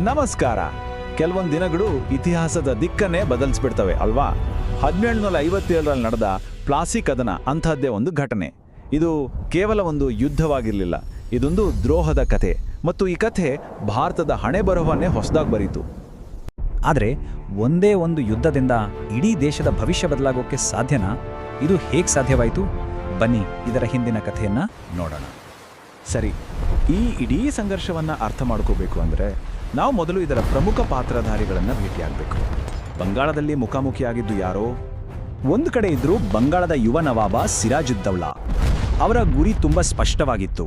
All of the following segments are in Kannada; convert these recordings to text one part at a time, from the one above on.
ನಮಸ್ಕಾರ. ಕೆಲವೊಂದು ದಿನಗಳು ಇತಿಹಾಸದ ದಿಕ್ಕನ್ನೇ ಬದಲಿಸ್ಬಿಡ್ತವೆ ಅಲ್ವಾ? 1757ರಲ್ಲಿ ನಡೆದ ಪ್ಲಾಸಿ ಕದನ ಅಂತಹದ್ದೇ ಒಂದು ಘಟನೆ. ಇದು ಕೇವಲ ಒಂದು ಯುದ್ಧವಾಗಿರಲಿಲ್ಲ, ಇದೊಂದು ದ್ರೋಹದ ಕಥೆ. ಮತ್ತು ಈ ಕಥೆ ಭಾರತದ ಹಣೆ ಬರಹವನ್ನೇ ಹೊಸದಾಗಿ ಬರೀತು. ಆದರೆ ಒಂದೇ ಒಂದು ಯುದ್ಧದಿಂದ ಇಡೀ ದೇಶದ ಭವಿಷ್ಯ ಬದಲಾಗೋಕ್ಕೆ ಸಾಧ್ಯನಾ? ಇದು ಹೇಗೆ ಸಾಧ್ಯವಾಯಿತು? ಬನ್ನಿ ಇದರ ಹಿಂದಿನ ಕಥೆಯನ್ನು ನೋಡೋಣ. ಸರಿ, ಈ ಇಡೀ ಸಂಘರ್ಷವನ್ನು ಅರ್ಥ ಮಾಡ್ಕೋಬೇಕು ಅಂದರೆ ನಾವು ಮೊದಲು ಇದರ ಪ್ರಮುಖ ಪಾತ್ರಧಾರಿಗಳನ್ನು ಭೇಟಿಯಾಗಬೇಕು. ಬಂಗಾಳದಲ್ಲಿ ಮುಖಾಮುಖಿಯಾಗಿದ್ದು ಯಾರೋ? ಒಂದು ಕಡೆ ಇದ್ರೂ ಬಂಗಾಳದ ಯುವ ನವಾಬ ಸಿರಾಜುದ್ದೌಲಾ. ಅವರ ಗುರಿ ತುಂಬ ಸ್ಪಷ್ಟವಾಗಿತ್ತು: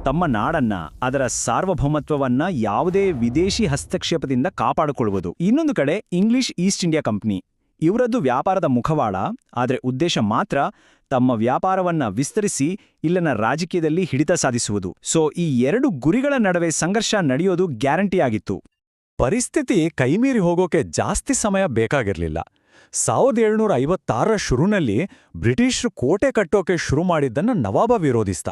ತಮ್ಮ ನಾಡನ್ನ, ಅದರ ಸಾರ್ವಭೌಮತ್ವವನ್ನ ಯಾವುದೇ ವಿದೇಶಿ ಹಸ್ತಕ್ಷೇಪದಿಂದ ಕಾಪಾಡಿಕೊಳ್ಳುವುದು. ಇನ್ನೊಂದು ಕಡೆ ಇಂಗ್ಲಿಷ್ ಈಸ್ಟ್ ಇಂಡಿಯಾ ಕಂಪನಿ. ಇವರದ್ದು ವ್ಯಾಪಾರದ ಮುಖವಾಡ, ಆದರೆ ಉದ್ದೇಶ ಮಾತ್ರ ತಮ್ಮ ವ್ಯಾಪಾರವನ್ನ ವಿಸ್ತರಿಸಿ ಇಲ್ಲಿನ ರಾಜಕೀಯದಲ್ಲಿ ಹಿಡಿತ ಸಾಧಿಸುವುದು. ಸೊ ಈ ಎರಡು ಗುರಿಗಳ ನಡುವೆ ಸಂಘರ್ಷ ನಡೆಯೋದು ಗ್ಯಾರಂಟಿಯಾಗಿತ್ತು. ಪರಿಸ್ಥಿತಿ ಕೈಮೀರಿ ಹೋಗೋಕೆ ಜಾಸ್ತಿ ಸಮಯ ಬೇಕಾಗಿರಲಿಲ್ಲ. 1756ರ ಶುರುನಲ್ಲಿ ಬ್ರಿಟಿಷರು ಕೋಟೆ ಕಟ್ಟೋಕೆ ಶುರು ಮಾಡಿದ್ದನ್ನು ನವಾಬ ವಿರೋಧಿಸ್ತ.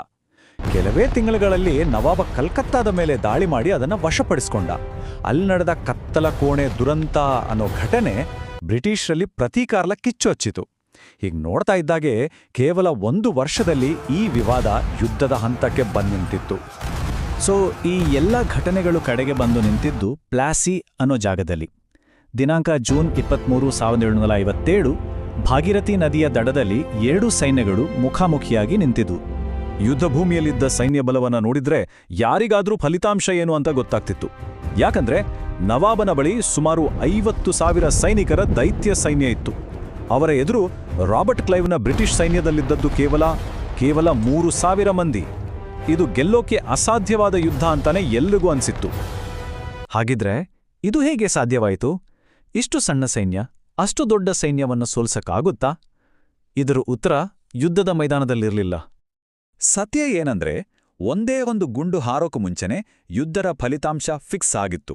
ಕೆಲವೇ ತಿಂಗಳುಗಳಲ್ಲಿ ನವಾಬ ಕಲ್ಕತ್ತಾದ ಮೇಲೆ ದಾಳಿ ಮಾಡಿ ಅದನ್ನು ವಶಪಡಿಸ್ಕೊಂಡ. ಅಲ್ಲಿ ನಡೆದ ಕತ್ತಲ ಕೋಣೆ ದುರಂತ ಅನ್ನೋ ಘಟನೆ ಬ್ರಿಟಿಷರಲ್ಲಿ ಪ್ರತೀಕಾರಲ ಕಿಚ್ಚು ಹಚ್ಚಿತು. ಹೀಗೆ ನೋಡ್ತಾ ಇದ್ದಾಗೆ ಕೇವಲ 1 ವರ್ಷದಲ್ಲಿ ಈ ವಿವಾದ ಯುದ್ಧದ ಹಂತಕ್ಕೆ ಬಂದು ನಿಂತಿತ್ತು. ಸೊ ಈ ಎಲ್ಲ ಘಟನೆಗಳು ಕಡೆಗೆ ಬಂದು ನಿಂತಿದ್ದು ಪ್ಲಾಸಿ ಅನ್ನೋ ಜಾಗದಲ್ಲಿ. ದಿನಾಂಕ ಜೂನ್ 23, 1757 ಭಾಗೀರಥಿ ನದಿಯ ದಡದಲ್ಲಿ 2 ಸೈನ್ಯಗಳು ಮುಖಾಮುಖಿಯಾಗಿ ನಿಂತಿದ್ವು. ಯುದ್ಧ ಭೂಮಿಯಲ್ಲಿದ್ದ ಸೈನ್ಯ ಬಲವನ್ನ ನೋಡಿದ್ರೆ ಯಾರಿಗಾದ್ರೂ ಫಲಿತಾಂಶ ಏನು ಅಂತ ಗೊತ್ತಾಗ್ತಿತ್ತು. ಯಾಕಂದ್ರೆ ನವಾಬನ ಬಳಿ ಸುಮಾರು 50,000 ಸೈನಿಕರ ದೈತ್ಯ ಸೈನ್ಯ ಇತ್ತು. ಅವರ ಎದುರು ರಾಬರ್ಟ್ ಕ್ಲೈವ್ನ ಬ್ರಿಟಿಷ್ ಸೈನ್ಯದಲ್ಲಿದ್ದದ್ದು ಕೇವಲ 3,000 ಮಂದಿ. ಇದು ಗೆಲ್ಲೋಕೆ ಅಸಾಧ್ಯವಾದ ಯುದ್ಧ ಅಂತಾನೆ ಎಲ್ರಿಗೂ ಅನ್ಸಿತ್ತು. ಹಾಗಿದ್ರೆ ಇದು ಹೇಗೆ ಸಾಧ್ಯವಾಯಿತು? ಇಷ್ಟು ಸಣ್ಣ ಸೈನ್ಯ ಅಷ್ಟು ದೊಡ್ಡ ಸೈನ್ಯವನ್ನು ಸೋಲ್ಸಕ್ಕಾಗುತ್ತಾ? ಇದರ ಉತ್ತರ ಯುದ್ಧದ ಮೈದಾನದಲ್ಲಿರಲಿಲ್ಲ. ಸತ್ಯ ಏನಂದ್ರೆ, ಒಂದೇ ಒಂದು ಗುಂಡು ಹಾರೋಕು ಮುಂಚೆನೆ ಯುದ್ಧದ ಫಲಿತಾಂಶ ಫಿಕ್ಸ್ ಆಗಿತ್ತು.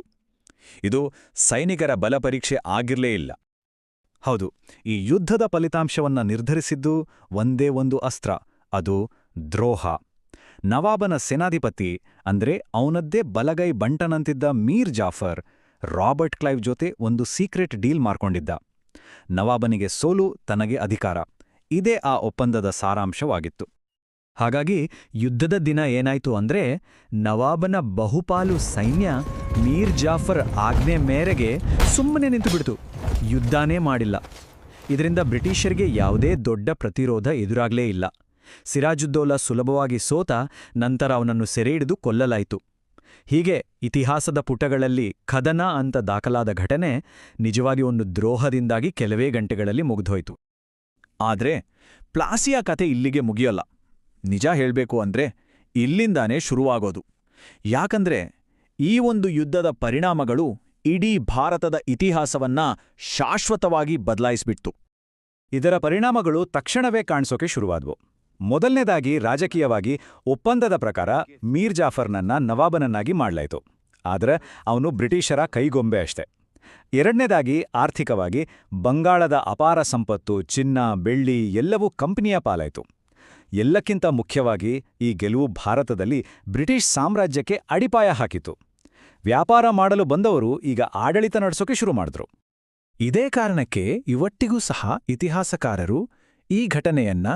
ಇದು ಸೈನಿಕರ ಬಲ ಪರೀಕ್ಷೆ ಆಗಿರಲೇ ಇಲ್ಲ. ಹೌದು, ಈ ಯುದ್ಧದ ಫಲಿತಾಂಶವನ್ನ ನಿರ್ಧರಿಸಿದ್ದು ಒಂದೇ ಒಂದು ಅಸ್ತ್ರ, ಅದು ದ್ರೋಹ. ನವಾಬನ ಸೇನಾಧಿಪತಿ ಅಂದ್ರೆ ಅವನದ್ದೇ ಬಲಗೈ ಬಂಟನಂತಿದ್ದ ಮೀರ್ ಜಾಫರ್ ರಾಬರ್ಟ್ ಕ್ಲೈವ್ ಜೊತೆ ಒಂದು ಸೀಕ್ರೆಟ್ ಡೀಲ್ ಮಾಡ್ಕೊಂಡಿದ್ದ. ನವಾಬನಿಗೆ ಸೋಲು, ತನಗೆ ಅಧಿಕಾರ. ಇದೇ ಆ ಒಪ್ಪಂದದ ಸಾರಾಂಶವಾಗಿತ್ತು. ಹಾಗಾಗಿ ಯುದ್ಧದ ದಿನ ಏನಾಯ್ತು ಅಂದ್ರೆ, ನವಾಬನ ಬಹುಪಾಲು ಸೈನ್ಯ ಮೀರ್ ಜಾಫರ್ ಆಜ್ಞೆ ಮೇರೆಗೆ ಸುಮ್ಮನೆ ನಿಂತುಬಿಡ್ತು, ಯುದ್ಧನೇ ಮಾಡಿಲ್ಲ. ಇದರಿಂದ ಬ್ರಿಟಿಷರಿಗೆ ಯಾವುದೇ ದೊಡ್ಡ ಪ್ರತಿರೋಧ ಎದುರಾಗಲೇ ಇಲ್ಲ. ಸಿರಾಜುದ್ದೌಲಾ ಸುಲಭವಾಗಿ ಸೋತ ನಂತರ ಅವನನ್ನು ಸೆರೆಹಿಡಿದು ಕೊಲ್ಲಲಾಯಿತು. ಹೀಗೆ ಇತಿಹಾಸದ ಪುಟಗಳಲ್ಲಿ ಕದನ ಅಂತ ದಾಖಲಾದ ಘಟನೆ ನಿಜವಾಗಿ ಒಂದು ದ್ರೋಹದಿಂದಾಗಿ ಕೆಲವೇ ಗಂಟೆಗಳಲ್ಲಿ ಮುಗಿದೋಯ್ತು. ಆದ್ರೆ ಪ್ಲಾಸಿಯ ಕತೆ ಇಲ್ಲಿಗೆ ಮುಗಿಯೋಲ್ಲ. ನಿಜ ಹೇಳ್ಬೇಕು ಅಂದ್ರೆ ಇಲ್ಲಿಂದಾನೇ ಶುರುವಾಗೋದು. ಯಾಕಂದ್ರೆ ಈ ಒಂದು ಯುದ್ಧದ ಪರಿಣಾಮಗಳು ಇಡೀ ಭಾರತದ ಇತಿಹಾಸವನ್ನ ಶಾಶ್ವತವಾಗಿ ಬದಲಾಯಿಸ್ಬಿಡ್ತು. ಇದರ ಪರಿಣಾಮಗಳು ತಕ್ಷಣವೇ ಕಾಣಿಸೋಕೆ ಶುರುವಾದ್ವು. ಮೊದಲನೇದಾಗಿ ರಾಜಕೀಯವಾಗಿ ಒಪ್ಪಂದದ ಪ್ರಕಾರ ಮೀರ್ ಜಾಫರ್ನನ್ನ ನವಾಬನನ್ನಾಗಿ ಮಾಡ್ಲಾಯ್ತು. ಆದ್ರೆ ಅವನು ಬ್ರಿಟಿಷರ ಕೈಗೊಂಬೆ ಅಷ್ಟೆ. ಎರಡನೇದಾಗಿ ಆರ್ಥಿಕವಾಗಿ ಬಂಗಾಳದ ಅಪಾರ ಸಂಪತ್ತು, ಚಿನ್ನ, ಬೆಳ್ಳಿ ಎಲ್ಲವೂ ಕಂಪನಿಯ ಪಾಲಾಯ್ತು. ಎಲ್ಲಕ್ಕಿಂತ ಮುಖ್ಯವಾಗಿ ಈ ಗೆಲುವು ಭಾರತದಲ್ಲಿ ಬ್ರಿಟಿಷ್ ಸಾಮ್ರಾಜ್ಯಕ್ಕೆ ಅಡಿಪಾಯ ಹಾಕಿತು. ವ್ಯಾಪಾರ ಮಾಡಲು ಬಂದವರು ಈಗ ಆಡಳಿತ ನಡೆಸೋಕೆ ಶುರು ಮಾಡಿದ್ರು. ಇದೇ ಕಾರಣಕ್ಕೆ ಇವತ್ತಿಗೂ ಸಹ ಇತಿಹಾಸಕಾರರು ಈ ಘಟನೆಯನ್ನ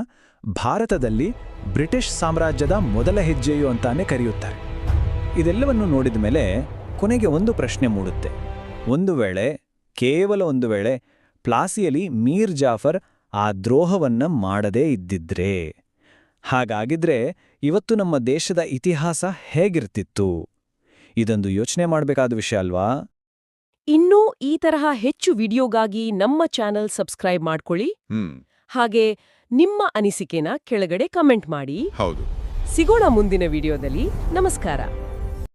ಭಾರತದಲ್ಲಿ ಬ್ರಿಟಿಷ್ ಸಾಮ್ರಾಜ್ಯದ ಮೊದಲ ಹೆಜ್ಜೆಯು ಅಂತಾನೆ ಕರೆಯುತ್ತಾರೆ. ಇದೆಲ್ಲವನ್ನು ನೋಡಿದ ಮೇಲೆ ಕೊನೆಗೆ ಒಂದು ಪ್ರಶ್ನೆ ಮೂಡುತ್ತೆ. ಕೇವಲ ಒಂದು ವೇಳೆ ಪ್ಲಾಸಿಯಲ್ಲಿ ಮೀರ್ ಜಾಫರ್ ಆ ದ್ರೋಹವನ್ನ ಮಾಡದೇ ಇದ್ದಿದ್ರೆ, ಹಾಗಾಗಿದ್ರೆ ಇವತ್ತು ನಮ್ಮ ದೇಶದ ಇತಿಹಾಸ ಹೇಗಿರ್ತಿತ್ತು? ಇದೊಂದು ಯೋಚನೆ ಮಾಡಬೇಕಾದ ವಿಷಯ ಅಲ್ವಾ? ಇನ್ನೂ ಈ ತರಹ ಹೆಚ್ಚು ವಿಡಿಯೋಗಾಗಿ ನಮ್ಮ ಚಾನೆಲ್ ಸಬ್ಸ್ಕ್ರೈಬ್ ಮಾಡ್ಕೊಳ್ಳಿ. ಹಾಗೆ ನಿಮ್ಮ ಅನಿಸಿಕೆನ ಕೆಳಗಡೆ ಕಮೆಂಟ್ ಮಾಡಿ. ಹೌದು, ಸಿಗೋಣ ಮುಂದಿನ ವಿಡಿಯೋದಲ್ಲಿ. ನಮಸ್ಕಾರ.